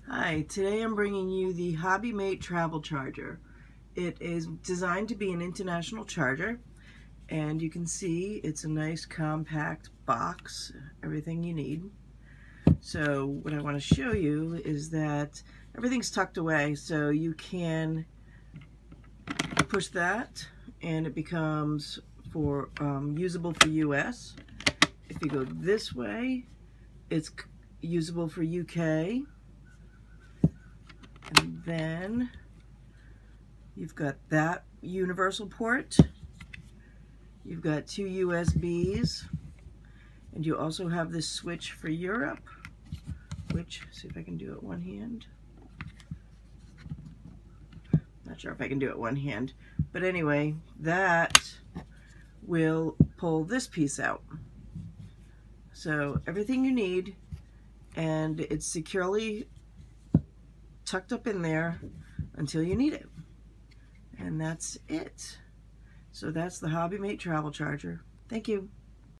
Hi, today I'm bringing you the HOBBYMATE travel charger. It is designed to be an international charger, and you can see it's a nice compact box, everything you need. So what I want to show you is that everything's tucked away, so you can push that and it becomes usable for US. If you go this way, it's usable for UK. And then you've got that universal port. You've got two USBs. And you also have this switch for Europe, which, see if I can do it one hand. Not sure if I can do it one hand. But anyway, that will pull this piece out. So everything you need, and it's securely tucked up in there until you need it. And that's it. So that's the HOBBYMATE travel charger. Thank you.